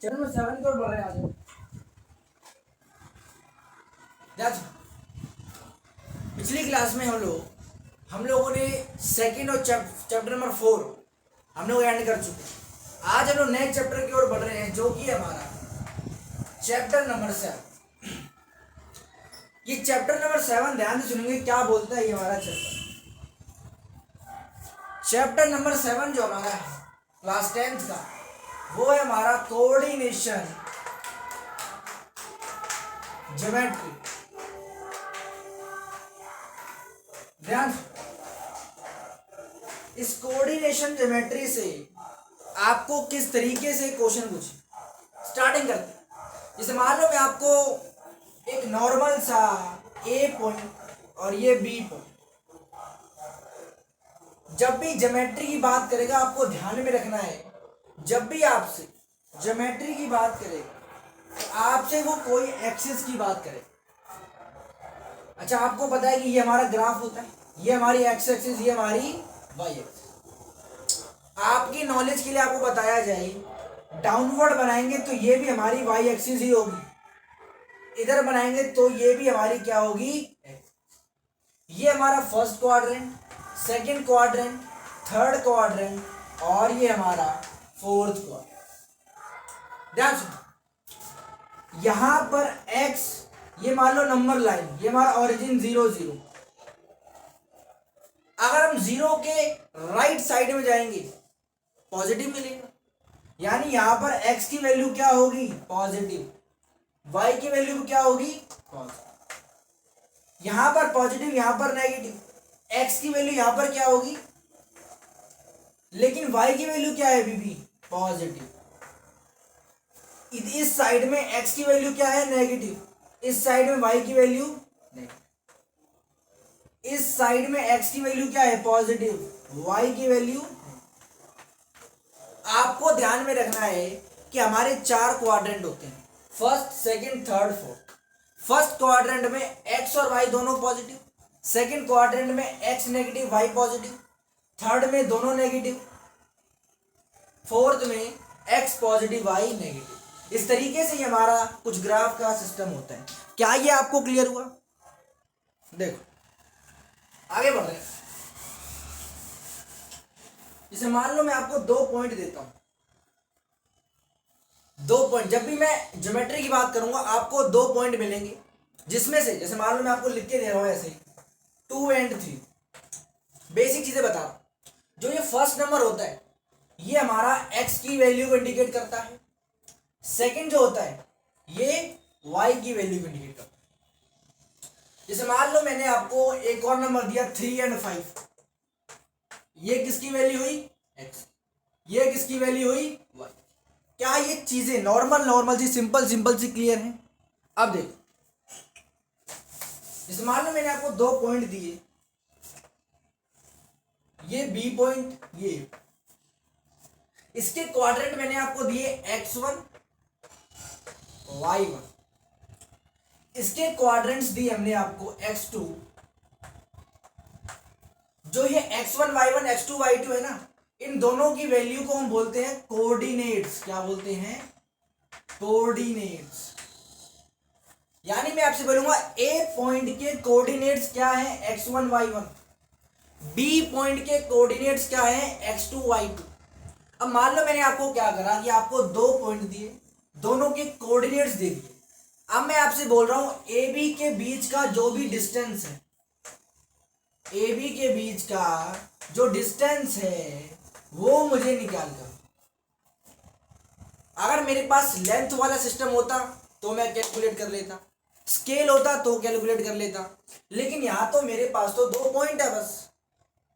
Chapter number 7 की ओर बढ़ रहे हैं आज। पिछली क्लास में हम लोगों ने सेकंड और चैप्टर नंबर 4 हम लोग एंड कर चुके हैं। आज हम लोग नए चैप्टर की ओर बढ़ रहे हैं जो कि हमारा चैप्टर नंबर 7। ये चैप्टर नंबर 7 ध्यान से सुनेंगे क्या बोलता है ये हमारा चैप्टर नंबर 7 जो हमारा है क्लास 10th का, वो है हमारा कोऑर्डिनेशन ज्योमेट्री। ध्यान, इस कोऑर्डिनेशन ज्योमेट्री से आपको किस तरीके से क्वेश्चन पूछे स्टार्टिंग करते हैं। जैसे मान लो मैं आपको एक नॉर्मल सा ए पॉइंट और ये बी पॉइंट, जब भी ज्योमेट्री की बात करेगा आपको ध्यान में रखना है, जब भी आपसे ज्योमेट्री की बात करेगा तो आपसे वो कोई एक्सिस की बात करे। अच्छा, आपको पता है कि ये हमारा ग्राफ होता है, ये हमारी एक्स एक्सिस, ये हमारी वाई एक्सिस। आपकी नॉलेज के लिए आपको बताया जाए, डाउनवर्ड बनाएंगे तो ये भी हमारी वाई एक्सिस ही होगी, इधर बनाएंगे तो ये भी हमारी क्या होगी, ये हमारा first quadrant, second quadrant, third quadrant और ये हमारा फोर्थ क्वाड्रेंट। ध्यान सुनो, यहां पर x ये मान लो नंबर लाइन, ये हमारा ओरिजिन 0 0। अगर हम 0 के राइट साइड में जाएंगे पॉजिटिव मिलेगा, यानी यहां पर x की वैल्यू क्या होगी, पॉजिटिव, y की वैल्यू क्या होगी, पॉजिटिव। यहां पर पॉजिटिव, यहां पर नेगेटिव, x की वैल्यू यहां पर क्या होगी, लेकिन y की वैल्यू क्या है बीबी, पॉजिटिव। इस साइड में x की वैल्यू क्या है, नेगेटिव, इस साइड में y की वैल्यू नेगेटिव, इस साइड में x की वैल्यू क्या है, पॉजिटिव, y की वैल्यू। आपको ध्यान में रखना है कि हमारे 4 क्वाड्रेंट होते हैं, first second third fourth. First quadrant में x और y दोनों पॉजिटिव, सेकंड क्वाड्रेंट में x negative y positive, third में दोनों नेगेटिव, फोर्थ में x पॉजिटिव y नेगेटिव। इस तरीके से ये हमारा कुछ ग्राफ का सिस्टम होता है। क्या ये आपको क्लियर हुआ? देखो आगे बढ़ रहे हैं। जैसे मान लो मैं आपको 2 पॉइंट देता हूं, 2 पॉइंट, जब भी मैं ज्योमेट्री की बात करूंगा आपको 2 पॉइंट मिलेंगे, जिसमें से जैसे मान लो मैं आपको लिख के दे रहा हूं ऐसे 2 और 3, बेसिक चीजें बता रहा हूं। जो ये फर्स्ट नंबर होता है ये हमारा x की वैल्यू को इंडिकेट करता है, सेकंड जो होता है ये y की वैल्यू को इंडिकेट करता है। जैसे मान लो मैंने आपको एक और नंबर दिया 3 और 5, ये किसकी वैल्यू हुई, x, ये किसकी वैल्यू हुई, y। क्या ये चीजें नॉर्मल सी सिंपल सी क्लियर है? अब देखो, जैसे मान लो मैंने आपको 2 पॉइंट दिए, ये b पॉइंट, ये इसके क्वाड्रेंट मैंने आपको दिए x1 y1, इसके क्वाड्रेंट्स दिए हमने आपको x2। जो ये x1 y1 x2 y2 है ना, इन दोनों की वैल्यू को हम बोलते हैं कोऑर्डिनेट्स। क्या बोलते हैं, कोऑर्डिनेट्स। यानी मैं आपसे बोलूंगा a पॉइंट के कोऑर्डिनेट्स क्या है, x1 y1, b पॉइंट के कोऑर्डिनेट्स क्या है, x2 y2। अब मान लो मैंने आपको क्या करा कि आपको 2 पॉइंट दिए, दोनों के कोऑर्डिनेट्स दे दिए। अब मैं आपसे बोल रहा हूं ए बी के बीच का जो भी डिस्टेंस है, ए बी के बीच का जो डिस्टेंस है वो मुझे निकाल कर। अगर मेरे पास लेंथ वाला सिस्टम होता तो मैं कैलकुलेट कर लेता, स्केल होता तो कैलकुलेट कर लेता, लेकिन यहां तो मेरे पास तो 2 पॉइंट है, बस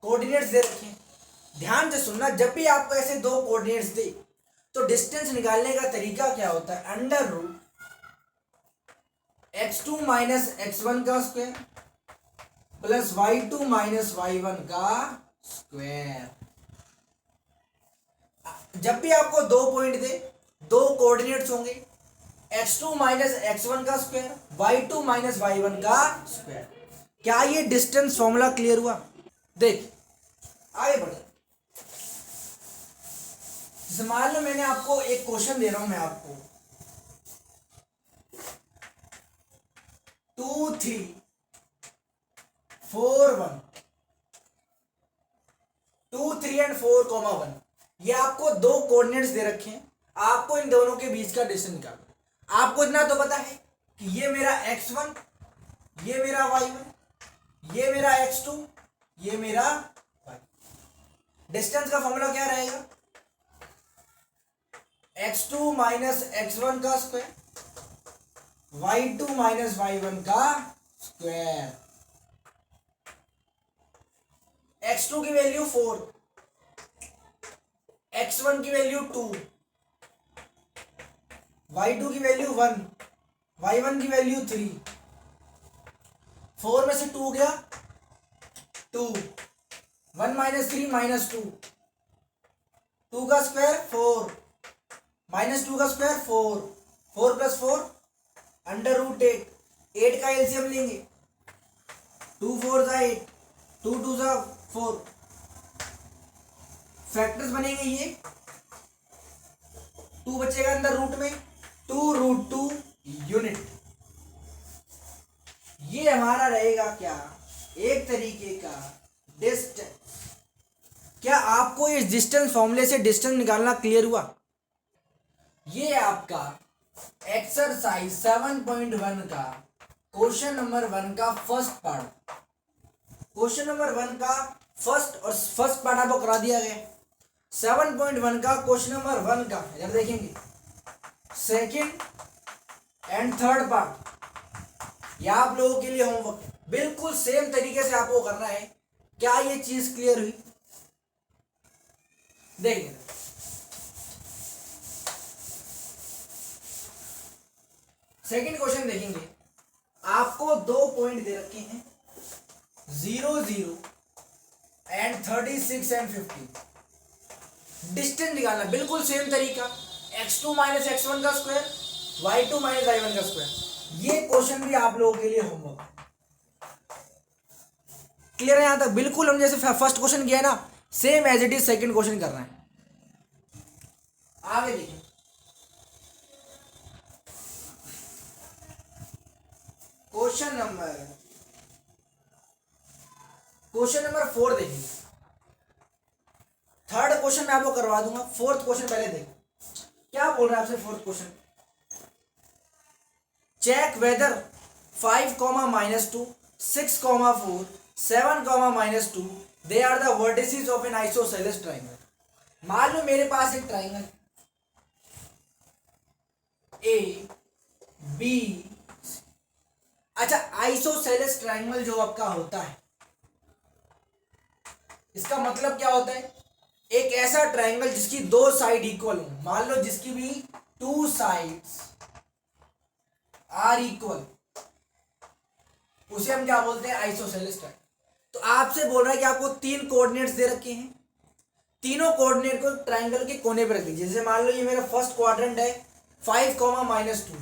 कोऑर्डिनेट्स दे रखे हैं। ध्यान से सुनना, जब भी आपको ऐसे 2 कोऑर्डिनेट्स दे तो डिस्टेंस निकालने का तरीका क्या होता है, under root x2 minus x1 का square plus y2 minus y1 का स्क्वायर। जब भी आपको 2 पॉइंट दे, 2 कोऑर्डिनेट्स होंगे, x2 माइनस x1 का स्क्वायर, y2 माइनस y1 का स्क्वायर। क्या ये डिस्टेंस फॉर्मूला क्लियर हुआ? देख आगे बढ़े। जैसे मान लो मैंने आपको एक क्वेश्चन दे रहा हूं मैं आपको 2 3 4 1 2 3 एंड 4 कॉमा 1 ये आपको दो कोऑर्डिनेट्स दे रखे हैं। आपको इन दोनों के बीच का डिस्टेंस निकालना। आपको इतना तो पता है कि ये मेरा x1, ये मेरा y1, ये मेरा x2, ये मेरा y। डिस्टेंस का फॉर्मूला क्या रहेगा? x2 माइनस x1 का स्क्वायर, y2 माइनस y1 का स्क्वायर। x2 की वैल्यू 4, x1 की वैल्यू 2, y2 की वैल्यू 1, y1 की वैल्यू 3। 4 में से 2 गया 2, 1 माइनस 3 माइनस 2, 2 का स्क्वायर 4, माइनस 2 का स्क्वायर 4, 4 प्लस 4 अंडर रूट 8, 8 का एलसीएम लेंगे 2 4 जा 8, 2 2 जा 4, फैक्टर्स बनेंगे ये 2 बचेगा अंदर रूट में 2 रूट 2 यूनिट। ये हमारा रहेगा क्या? एक तरीके का डिस्टेंस। क्या आपको इस डिस्टेंस फॉर्मूले से डिस्टेंस निकालना क्लियर हुआ? ये आपका एक्सरसाइज 7.1 का क्वेश्चन नंबर 1 का फर्स्ट पार्ट। क्वेश्चन नंबर 1 का फर्स्ट पार्ट आपको करा दिया गया। 7.1 का क्वेश्चन नंबर 1 का इधर देखेंगे सेकंड एंड थर्ड पार्ट। ये आप लोगों के लिए होमवर्क बिल्कुल सेम तरीके से आपको करना है। क्या ये चीज क्लियर हुई? देखिए सेकंड क्वेश्चन देखेंगे। आपको दो पॉइंट दे रखे हैं 0 0 एंड 36 एंड 50। डिस्टेंस निकालना बिल्कुल सेम तरीका, x2 माइनस x1 का स्क्वायर, y2 माइनस y1 का स्क्वायर। ये क्वेश्चन भी आप लोगों के लिए होमवर्क क्लियर है यहां तक? बिल्कुल हम जैसे फर्स्ट क्वेश्चन किया है ना, same as it is second question करना है। आगे देखिए क्वेश्चन नंबर 4 देखिए। थर्ड क्वेश्चन मैं आपको करवा दूंगा, फोर्थ क्वेश्चन पहले देखो क्या बोल रहा है आपसे। Fourth question, check whether 5 comma minus 2 6 comma 4 7 comma minus 2 they are the vertices of an isosceles triangle. मान लो मेरे पास एक ट्राइंगल ए बी, अच्छा आइसोसेलेस ट्राइंगल जो आपका होता है इसका मतलब क्या होता है? एक ऐसा ट्राइंगल जिसकी दो साइड इक्वल हो। मान लो जिसकी भी 2 साइड्स आर इक्वल, उसे हम क्या बोलते हैं? Isosceles triangle. तो आपसे बोल रहा है कि आपको 3 कोऑर्डिनेट्स दे रखे हैं, तीनों कोऑर्डिनेट को ट्राइंगल के कोने पर रख दीजिए। जैसे मान लो ये मेरा फर्स्ट क्वाड्रेंट है 5 कॉमा माइनस 2,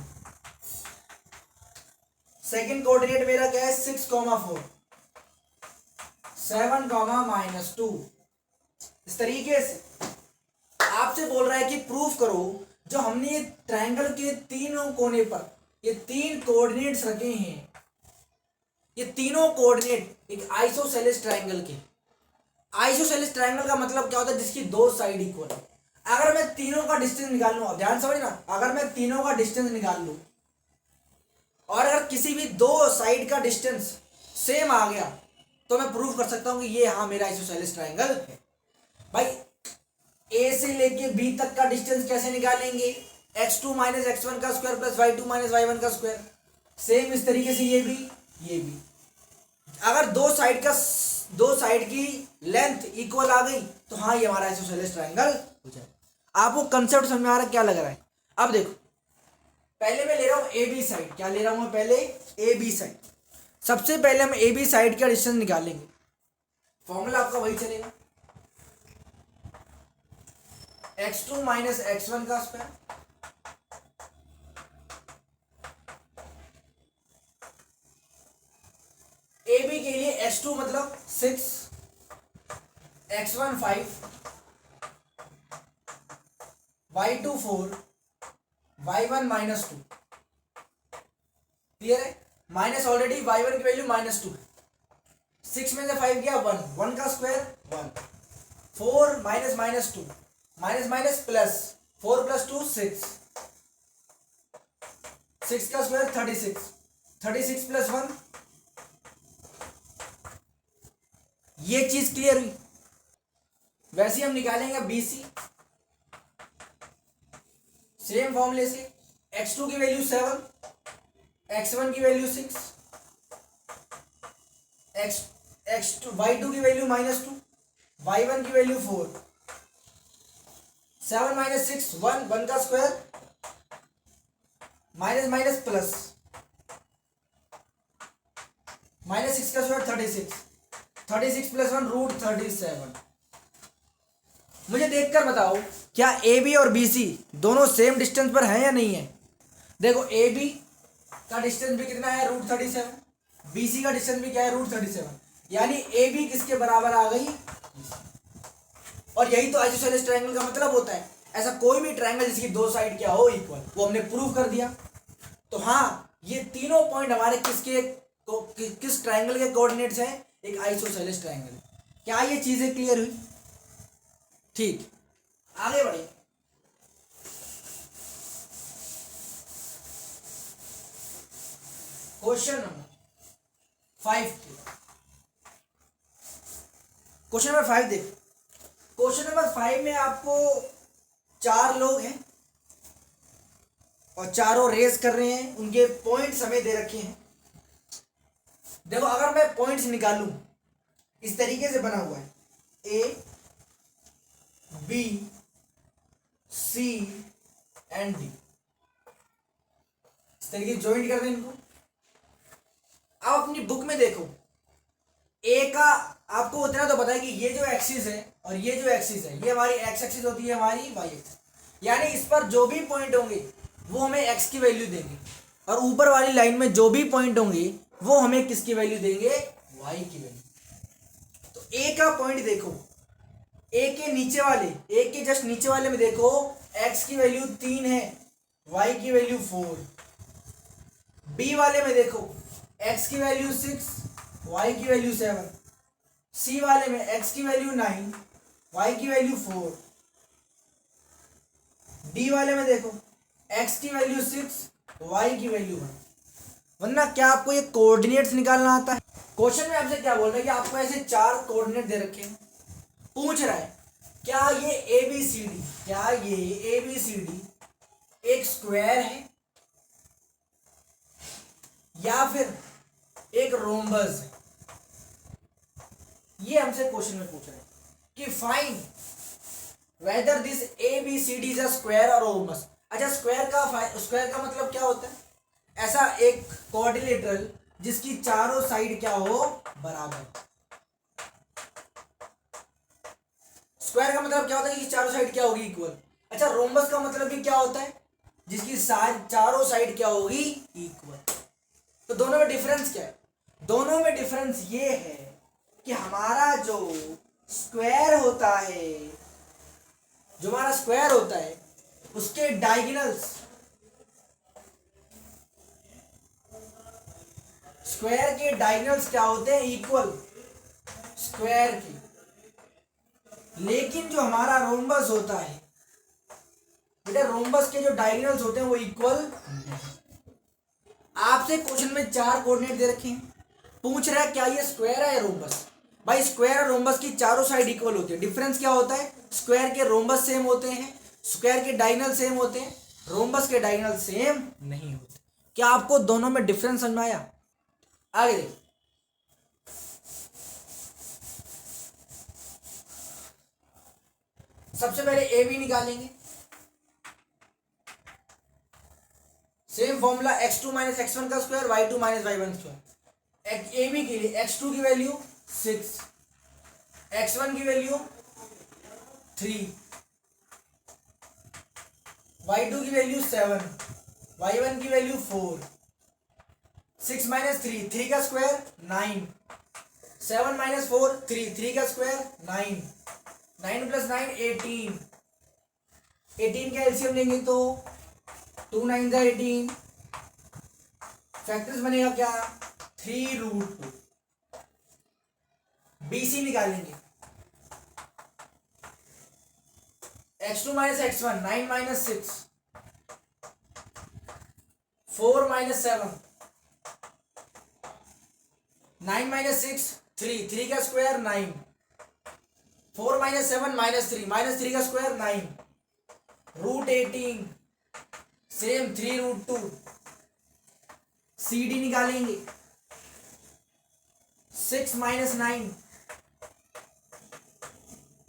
सेकेंड कोऑर्डिनेट मेरा क्या है 6 कॉमा 4, 7 कॉमा माइनस 2। इस तरीके से आपसे बोल रहा है कि प्रूफ करो जो हमने ये ट्राइंगल के तीनों कोने पर ये 3 कोऑर्डिनेट्स रखे हैं, ये तीनों कोऑर्डिनेट एक आइसोसेलेस ट्राइंगल के। आइसोसेलेस ट्राइंगल का मतलब क्या होता है? जिसकी दो साइड इक्वल है। अगर मैं तीनों का डिस्टेंस निकाल लूं, ध्यान समझना, अगर मैं तीनों का डिस्टेंस निकाल लूं और अगर किसी भी दो साइड का डिस्टेंस सेम आ गया तो मैं प्रूफ कर सकता हूं कि ये हाँ मेरा आइसोसेलेस ट्राइंगल है। भाई ए से लेके बी तक का डिस्टेंस कैसे निकालेंगे? x2 माइनस x1 का square plus y2 minus y1 का स्क्वायर। सेम इस तरीके से ये भी अगर दो साइड की लेंथ इक्वल आ गई तो हाँ ये हमारा आइसोसेलेस ट्राइंगल हो जाए। आपको कंसेप्ट समझ में आ रहा है क्या लग रहा है? अब देखो पहले मैं ले रहा हूं ए बी साइड। क्या ले रहा हूं मैं? पहले ए बी साइड। सबसे पहले हम ए बी साइड का डिस्टेंस निकालेंगे। फॉर्मूला आपका वही चलेगा, x2 माइनस x1 का स्क्वायर ए बी के लिए x2 मतलब 6, x1 5, y2 4, y1 -2। क्लियर है? माइनस ऑलरेडी y1 की वैल्यू -2 है। 6 में से 5 गया 1, 1 का square 1, 4 minus -2, minus minus plus, 4 + 2 6, 6 का स्क्वायर 36, 36 + 1। ये चीज क्लियर हुई? वैसे ही हम निकालेंगे BC सेम फॉर्मूले से। x2 की वैल्यू 7, x1 की वैल्यू 6, y2 की वैल्यू -2, y1 की वैल्यू 4, 7 - 6 1, 1 का स्क्वायर माइनस माइनस प्लस, -6 का स्क्वायर 36, 36 + 1 √37। मुझे देखकर बताओ क्या AB और BC दोनों सेम डिस्टेंस पर हैं या नहीं है? देखो AB का डिस्टेंस भी कितना है √37, BC का डिस्टेंस भी क्या है √37, यानी AB किसके बराबर आ गई? और यही तो आइसोसेलेस ट्रायंगल का मतलब होता है। ऐसा कोई भी ट्रायंगल जिसकी दो साइड क्या हो इक्वल, वो हमने प्रूव कर दिया। तो हाँ, ये तीनों पॉइंट हमारे किस ट्रायंगल के कोऑर्डिनेट्स हैं? एक आइसोसेलेस ट्रायंगल। क्या ये चीजें क्लियर हुई? ठीक, आगे बढ़े। Question number 5। क्वेश्चन नंबर 5 देखो। क्वेश्चन नंबर 5 में आपको 4 लोग हैं और चारों रेस कर रहे हैं, उनके पॉइंट्स हमें दे रखे हैं। देखो अगर मैं पॉइंट्स निकालूं, इस तरीके से बना हुआ है A B C and D, इस तरीके ज्वाइंट कर दें इनको। अब अपनी बुक में देखो, ए का आपको उतना तो पता है कि ये जो एक्सिस है और ये जो एक्सिस है, ये हमारी एक्स एक्सिस होती है, हमारी वाई एक्सिस, यानी इस पर जो भी पॉइंट होंगे वो हमें एक्स की वैल्यू देंगे, और ऊपर वाली लाइन में जो भी पॉइंट होंगे वो हमें किसकी वैल्यू देंगे? वाई की वैल्यू। तो ए का पॉइंट देखो, ए के नीचे वाले, ए के जस्ट नीचे वाले में देखो, एक्स की वैल्यू 3 है, वाई की वैल्यू 4। बी वाले में देखो, एक्स की वैल्यू 6, वाई की वैल्यू 7। सी वाले में एक्स की वैल्यू 9, वाई की वैल्यू 4। डी वाले में देखो, एक्स की वैल्यू 6, वाई की वैल्यू 1। वरना क्या आपको ये कोऑर्डिनेट्स निकालना आता है? क्वेश्चन में आपसे क्या बोल रहा है कि आपको ऐसे 4 कोऑर्डिनेट दे रखे हैं, पूछ रहा है क्या ये ABCD, क्या ये ABCD एक स्क्वायर है या फिर एक रोम्बस है? ये हमसे क्वेश्चन में पूछ रहे हैं कि find whether this ABCD is a square और रोम्बस। अच्छा, स्क्वायर का मतलब क्या होता है? ऐसा एक क्वाड्रिलेटरल जिसकी चारों साइड क्या हो? बराबर। स्क्वायर का मतलब क्या होता है कि चारों साइड क्या होगी? इक्वल। अच्छा, रोम्बस का मतलब भी क्या होता है? जिसकी चारों साइड क्या होगी? इक्वल। तो दोनों में डिफरेंस क्या है? दोनों में डिफरेंस ये है कि हमारा जो स्क्वायर होता है, जो हमारा स्क्वायर होता है उसके डायगोनल्स, स्क्वायर के डायगोनल्स क्या होते हैं? इक्वल स्क्वायर के। लेकिन जो हमारा रोम्बस होता है बेटा, रोम्बस के जो डायगोनल्स होते हैं वो इक्वल नहीं। आपसे क्वेश्चन में 4 कोऑर्डिनेट दे रखे हैं, पूछ रहा है क्या ये स्क्वायर है या रोम्बस। भाई स्क्वायर और रोम्बस की चारों साइड इक्वल होती है। डिफरेंस क्या होता है? स्क्वायर के रोम्बस सेम होते हैं, स्क्वायर के डायगोनल सेम होते हैं, रोम्बस के डायगोनल सेम नहीं होते। क्या आपको दोनों में डिफरेंस समझ में आया? आगे देखिए, सबसे पहले ए बी निकालेंगे। सेम फॉर्मूला x2 - x1 का square, y2 - y1 square. A B के लिए x2 की वैल्यू 6, x1 की वैल्यू 3, y2 की वैल्यू 7, y1 की वैल्यू 4। 6 - 3, 3 का स्क्वायर 9, 7 - 4 3, 3 का स्क्वायर 9, 9 + 9 18, 18 का एलसीएम लेंगे तो 2 9 जा 18, फैक्टर्स बनेगा क्या 3√2। BC निकालेंगे, x2 minus x1 9 minus 6 4 minus 7 9 minus 6 3 3 का स्क्वायर 9 4 माइनस 7 माइनस 3 का स्क्वायर 9 √18 सेम 3√2। CD निकालेंगे 6 माइनस 9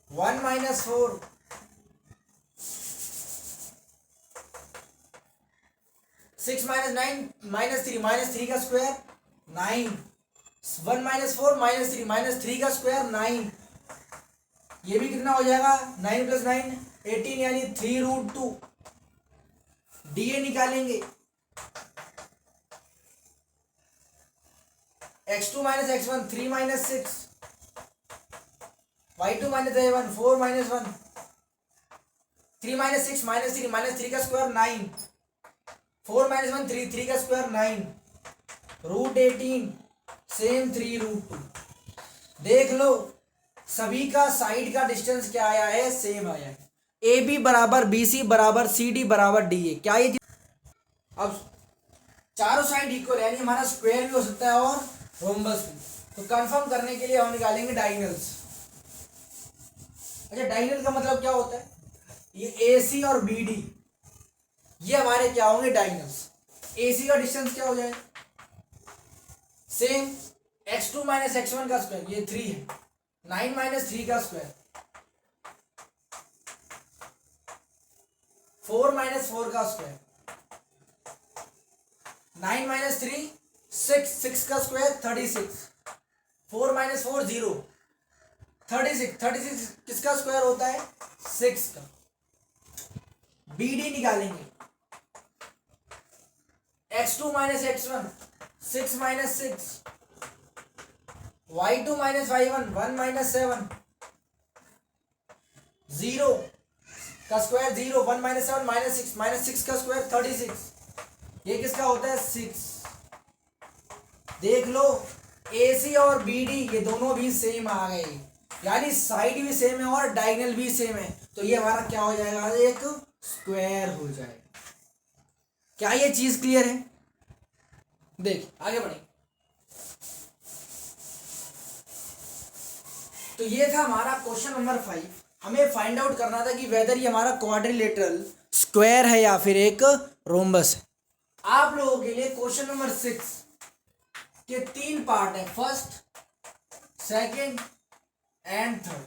1 माइनस 4 6 माइनस 9 माइनस 3 का स्क्वायर 9 1 माइनस 4 माइनस 3 का स्क्वायर 9। ये भी कितना हो जाएगा 9 प्लस 9 18 यानी 3√2। DA निकालेंगे x2 minus x1 3 minus 6 y2 minus y1 4 minus 1 3 minus 6 minus 3 का स्क्वायर 9 4 माइनस 1 3 का स्क्वायर 9 √18 सेम 3√2। देख लो सभी का साइड का डिस्टेंस क्या आया है सेम आया है। AB बराबर BC बराबर CD बराबर DA। क्या ये अब चारों साइड इक्वल यानी हमारा स्क्वायर भी हो सकता है और रोम्बस भी। तो कंफर्म करने के लिए हम निकालेंगे डायगोनल्स। अच्छा डायगोनल का मतलब क्या होता है, ये AC और BD ये हमारे क्या होंगे डायगोनल्स। AC का डिस्टेंस क्या हो जाए सेम x2 माइनस x1 का स्क्वायर ये 3 है 9 माइनस 3 का स्क्वायर 4 माइनस 4 का स्क्वायर 9 माइनस 3 6 का स्क्वायर 36 4 माइनस 4 0 36 किसका स्क्वायर होता है 6 का। BD निकालेंगे x2 minus x1 6 minus 6 y2 minus y1 1 minus 7 0 का स्क्वायर 0 1 माइनस 7 माइनस 6 का स्क्वायर 36 ये किसका होता है 6। देख लो AC और BD ये दोनों भी सेम आ गए यानी साइड भी सेम है और डायगोनल भी सेम है तो ये हमारा क्या हो जाएगा एक स्क्वायर हो जाएगा। क्या ये चीज क्लियर है। देख आगे बढ़े तो ये था हमारा क्वेश्चन नंबर 5। हमें फाइंड आउट करना था कि वेदर ये हमारा क्वाड्रिलेटरल स्क्वायर है या फिर एक रोम्बस है। आप लोगों के लिए क्वेश्चन नंबर 6 के 3 पार्ट है, फर्स्ट सेकंड एंड थर्ड।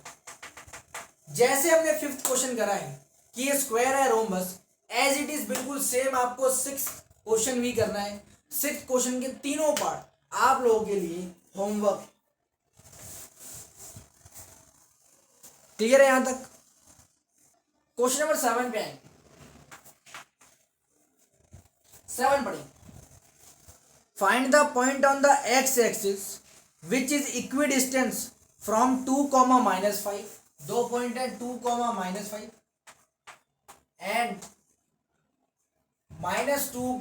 जैसे हमने 5th क्वेश्चन करा है कि ये स्क्वायर है रोम्बस, एज इट इज बिल्कुल सेम आपको 6th क्वेश्चन भी करना है। 6th क्वेश्चन के तीनों पार्ट आप लोगों के लिए होमवर्क। क्लियर है यहां तक। क्वेश्चन नंबर 7 पे आएंगे। 7 पढ़ें। Find the point on the X axis which is equidistance from 2, -5। 2 point है 2, -5 एंड -2,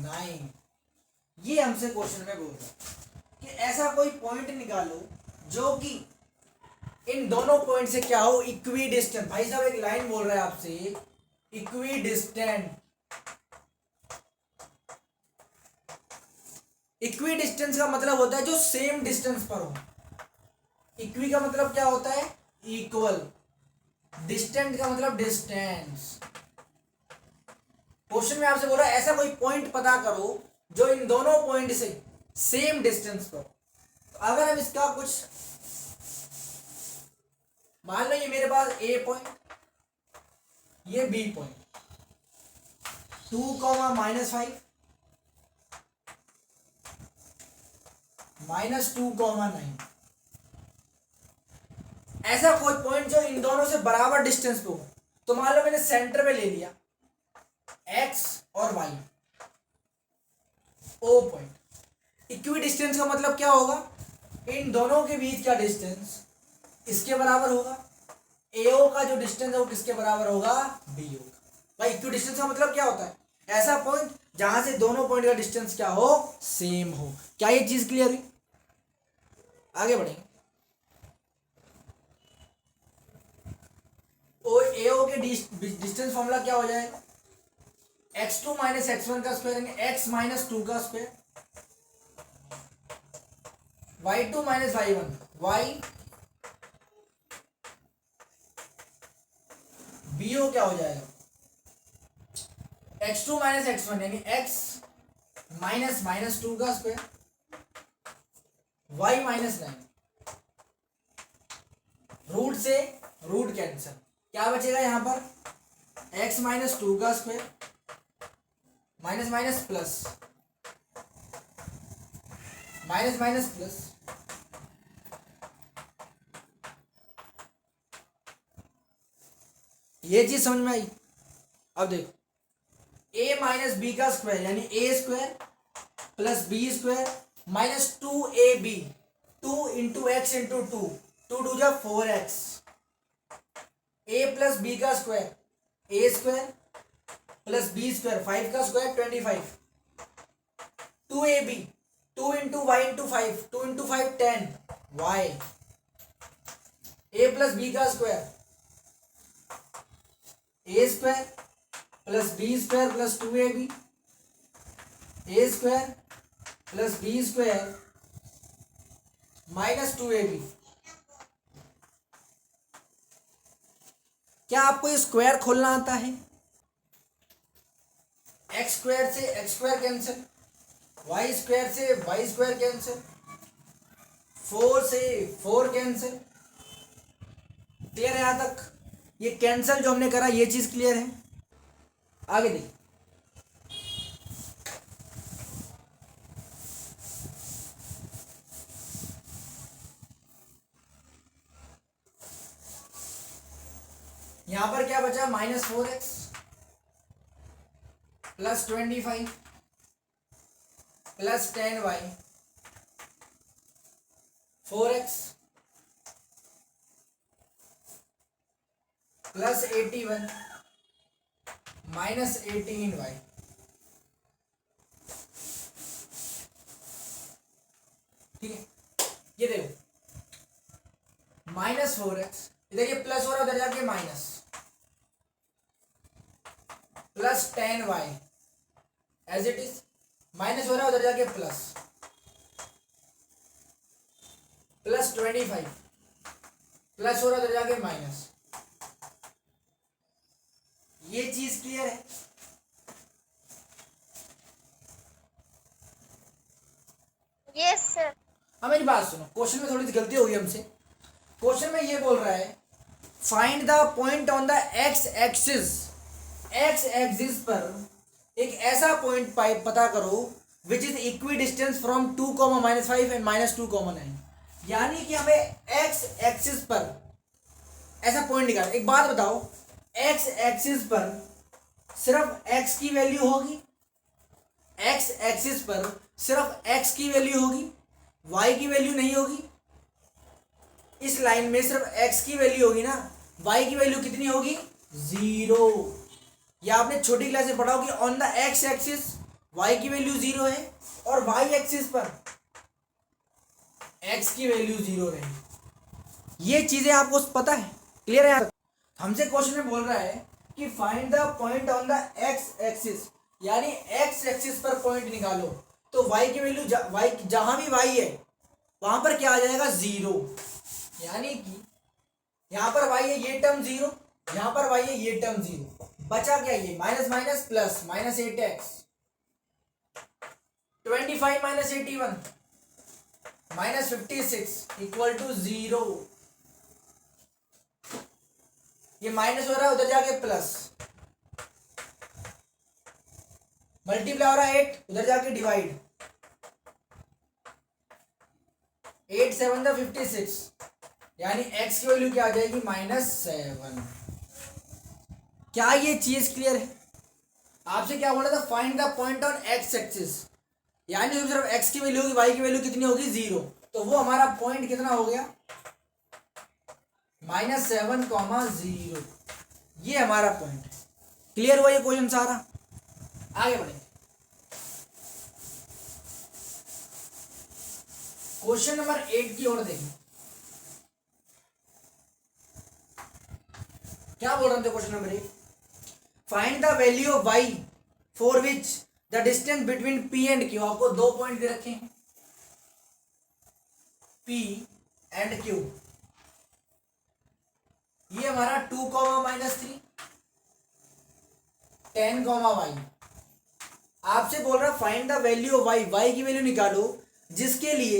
9। ये हमसे क्वेश्चन में बोल रहा है कि ऐसा कोई पॉइंट निकालो जो कि इन दोनों पॉइंट से क्या हो इक्वी डिस्टेंट। भाई साहब एक लाइन बोल रहा है आपसे इक्वी डिस्टेंट। इक्वी डिस्टेंस का मतलब होता है जो सेम डिस्टेंस पर हो। इक्वी का मतलब क्या होता है इक्वल, डिस्टेंट का मतलब डिस्टेंस। क्वेश्चन में आपसे बोल रहा है ऐसा कोई पॉइंट पता करो जो इन दोनों पॉइंट से सेम डिस्टेंस पर। तो अगर हम इसका कुछ मान लो ये मेरे पास ए पॉइंट ये बी पॉइंट 2, -5 -2, 9। ऐसा कोई पॉइंट जो इन दोनों से बराबर डिस्टेंस पे हो। तो मान लो मैंने सेंटर पे ले लिया एक्स और Y O point. Equidistance का मतलब क्या होगा इन दोनों के बीच का डिस्टेंस इसके बराबर होगा AO का जो डिस्टेंस है वो किसके बराबर होगा, BO का। भाई इक्वी डिस्टेंस का मतलब क्या होता है, ऐसा पॉइंट जहां से दोनों पॉइंट का डिस्टेंस क्या हो, सेम हो। क्या ये चीज क्लियर हुई? आगे बढ़ेंगे। और AO के डिस्टेंस फॉर्मूला क्या हो जाएगा, x2 माइनस x1 का स्क्वायर यानी x माइनस 2 का square, y2 minus y1 y, BO क्या हो जाएगा, x2 माइनस x1 यानी x माइनस माइनस 2 का स्क्वायर, y माइनस 9, रूट से रूट कैंसिल, क्या बचेगा यहां पर, x माइनस 2 का square minus minus plus, minus minus plus, ये चीज समझ में आई। अब देखो a माइनस बी का स्क्वायर यानी a square plus B square minus 2ab, 2 into X into 2, 2 जा 4x, a प्लस बी का square a square plus B square 5 का square 25, 2ab, 2 into y into 5, 2 into 5 10 y, a plus B का square a square plus B square plus 2ab, a square plus B square minus 2ab। क्या आपको ये square खोलना आता है, x square से x square cancel, y square से y square cancel, 4 से 4 कैंसिल, क्लियर है यहां तक, ये कैंसिल जो हमने करा ये चीज क्लियर है। आगे देखिए, यहां पर क्या बचा, minus 4x plus 25 plus 10y, 4x plus 81 minus 18y। ठीक है, ये देखो माइनस 4x, इधर ये प्लस हो रहा है उधर जाके minus, plus 10y as it is, minus हो रहा है उधर जाके प्लस, प्लस 25 प्लस हो रहा है उधर जाके माइनस। ये चीज क्लियर है। Yes sir. अब मेरी बात सुनो, क्वेश्चन में थोड़ी सी गलती होगी हमसे। क्वेश्चन में ये बोल रहा है find the point on the X axis, x axis पर एक ऐसा पॉइंट पता करो which is equi distance from 2 -5 and -2 9। यानी कि हमें एक्स एक्सिस पर ऐसा पॉइंट निकाल। एक बात बताओ, एक्स एक्सिस पर सिर्फ एक्स की वैल्यू होगी, एक्स एक्सिस पर सिर्फ एक्स की वैल्यू होगी, वाई की वैल्यू नहीं होगी। इस लाइन में सिर्फ एक्स की वैल्यू होगी ना, वाई की वैल्यू कितनी होगी, 0। या आपने छोटी क्लास में पढ़ा हो कि on the X axis Y की वैल्यू 0 है और वाई एक्सिस पर एक्स की वैल्यू 0 रहेगी। ये चीजें आपको पता है, क्लियर है यार। हमसे क्वेश्चन में बोल रहा है कि find the point on the X axis, यानी एक्स एक्सिस पर पॉइंट निकालो। तो वाई की वैल्यू वाई जहां भी वाई है वहां पर क्या आ जाएगा, 0। यानी कि यहां पर वाई है ये टर्म 0, यहां पर वाई है ये टर्म 0, बचा क्या, ये minus minus plus minus 8x, 25 minus 81 minus 56 equal to 0। ये माइनस हो रहा है उधर जाके प्लस, मल्टीप्लाई हो रहा है 8 उधर जाके डिवाइड, 8 7 56, यानी x की वैल्यू क्या आ जाएगी, -7। क्या ये चीज क्लियर है? आपसे क्या बोला था, find the point on x axis, यानी सिर्फ x की वैल्यू होगी, y की वैल्यू कितनी होगी, 0। तो वो हमारा पॉइंट कितना हो गया, -7,0 ये हमारा पॉइंट है। क्लियर हुआ ये क्वेश्चन सारा? आगे बढ़ेंगे। क्वेश्चन नंबर 8 की ओर देखें। क्या बोल रहे थे question number 8? Find the value of y for which the distance between p and q। आपको दो पॉइंट दे रखे हैं p एंड q। ये हमारा 2, -3, 10, y। आपसे बोल रहा find the value of y, y की वैल्यू निकालो जिसके लिए